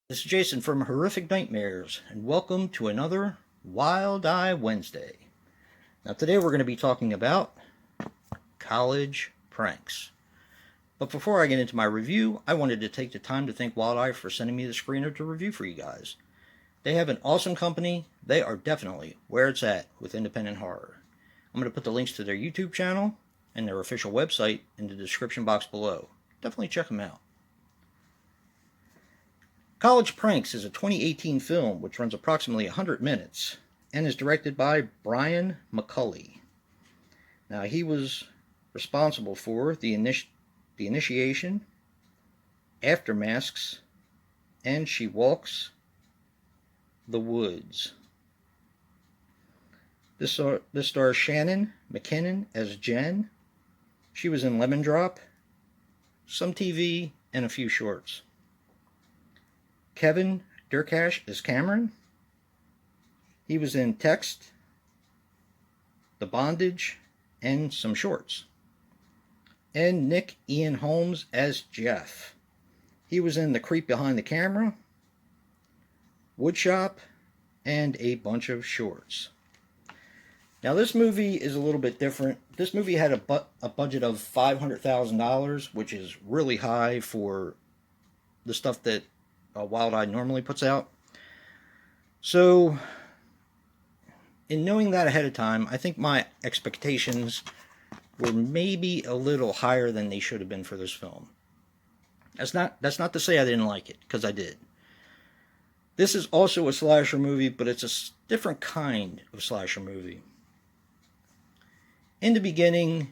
This is Jason from Horrific Nightmares, and welcome to another Wild Eye Wednesday. Now, today we're going to be talking about college pranks. But before I get into my review, I wanted to take the time to thank Wild Eye for sending me the screener to review for you guys. They have an awesome company. They are definitely where it's at with independent horror. I'm going to put the links to their YouTube channel and their official website in the description box below. Definitely check them out. College Pranks is a 2018 film which runs approximately 100 minutes and is directed by Brian McCulley. Now, he was responsible for the Initiation, After Masks, and She Walks the Woods. This stars Shannon McKinnon as Jen. She was in Lemon Drop, some TV, and a few shorts. Kevin Durkash as Cameron. He was in Text, The Bondage, and some shorts. And Nick Ian Holmes as Jeff. He was in The Creep Behind the Camera, Woodshop, and a bunch of shorts. Now, this movie is a little bit different. This movie had a budget of $500,000, which is really high for the stuff that Wild Eye normally puts out. So, in knowing that ahead of time, I think my expectations were maybe a little higher than they should have been for this film. That's not to say I didn't like it, because I did. This is also a slasher movie, but it's a different kind of slasher movie. In the beginning,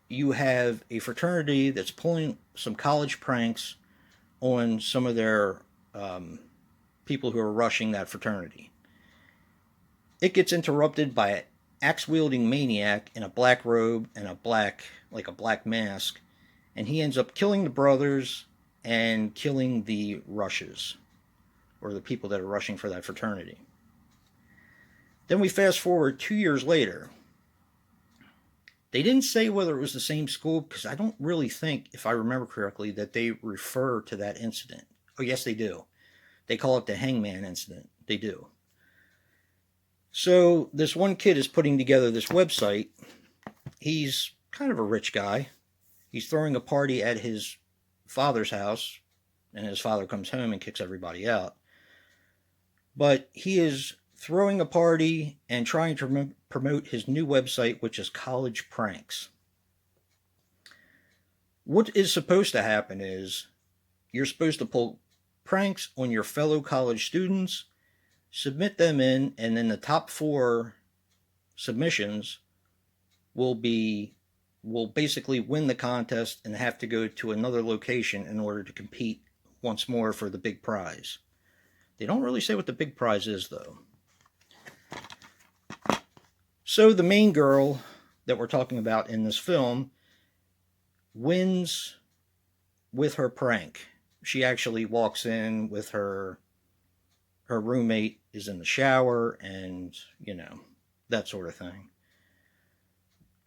you have a fraternity that's pulling some college pranks on some of their people who are rushing that fraternity. It gets interrupted by an axe-wielding maniac in a black robe and a black mask, and he ends up killing the brothers and killing the rushes, or the people that are rushing for that fraternity. Then we fast forward 2 years later. They didn't say whether it was the same school, because I don't really think, if I remember correctly, that they refer to that incident. Oh, yes, they do. They call it the Hangman incident. They do. So this one kid is putting together this website. He's kind of a rich guy. He's throwing a party at his father's house, and his father comes home and kicks everybody out. But he is throwing a party and trying to promote his new website, which is College Pranks. What is supposed to happen is you're supposed to pull pranks on your fellow college students, submit them in, and then the top 4 submissions will basically win the contest and have to go to another location in order to compete once more for the big prize. They don't really say what the big prize is, though. So the main girl that we're talking about in this film wins with her prank. She actually walks in with her roommate is in the shower, and, that sort of thing.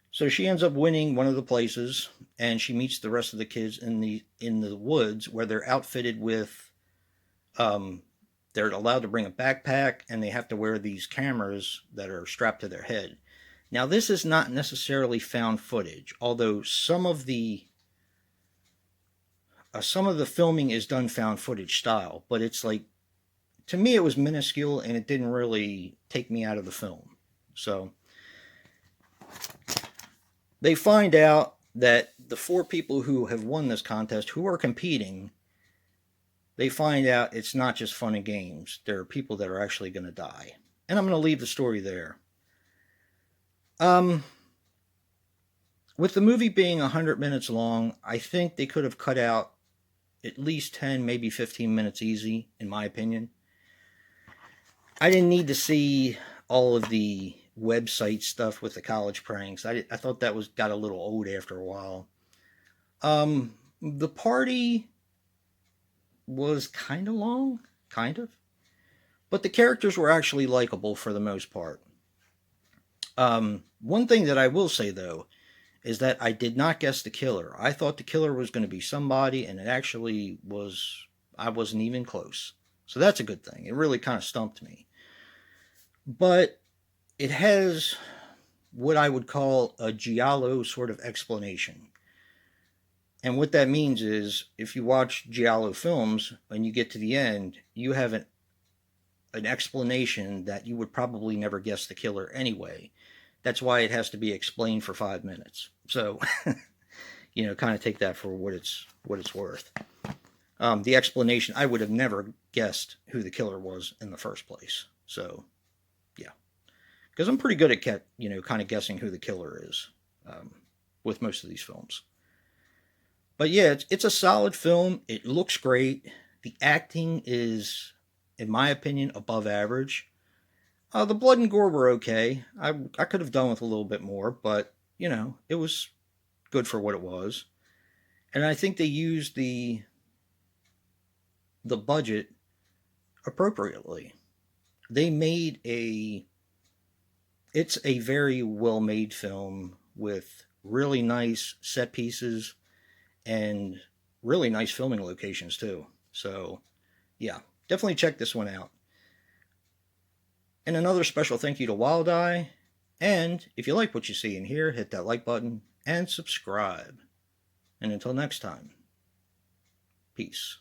So she ends up winning one of the places, and she meets the rest of the kids in the woods, where they're outfitted with they're allowed to bring a backpack, and they have to wear these cameras that are strapped to their head. Now, this is not necessarily found footage, although some of the filming is done found footage style, but it's like, to me, it was minuscule, and it didn't really take me out of the film. So they find out that the 4 people who have won this contest, who are competing, they find out it's not just fun and games. There are people that are actually going to die. And I'm going to leave the story there. With the movie being 100 minutes long, I think they could have cut out at least 10, maybe 15 minutes easy, in my opinion. I didn't need to see all of the website stuff with the college pranks. I thought that got a little old after a while. The party was kind of long, but the characters were actually likable for the most part. One thing that I will say, though, is that I did not guess the killer. I thought the killer was going to be somebody, and it actually was, I wasn't even close. So that's a good thing. It really kind of stumped me. But it has what I would call a giallo sort of explanation. And what that means is if you watch giallo films and you get to the end, you have an explanation that you would probably never guess the killer anyway. That's why it has to be explained for 5 minutes. So, kind of take that for what it's worth. The explanation, I would have never guessed who the killer was in the first place. So, yeah, because I'm pretty good at kind of guessing who the killer is with most of these films. But yeah, it's a solid film. It looks great. The acting is, in my opinion, above average. The blood and gore were okay. I could have done with a little bit more, but it was good for what it was. And I think they used the budget appropriately. They made it's a very well made film with really nice set pieces and really nice filming locations too. So, yeah, definitely check this one out. And another special thank you to Wild Eye. And if you like what you see and hear, hit that like button and subscribe. And until next time, peace.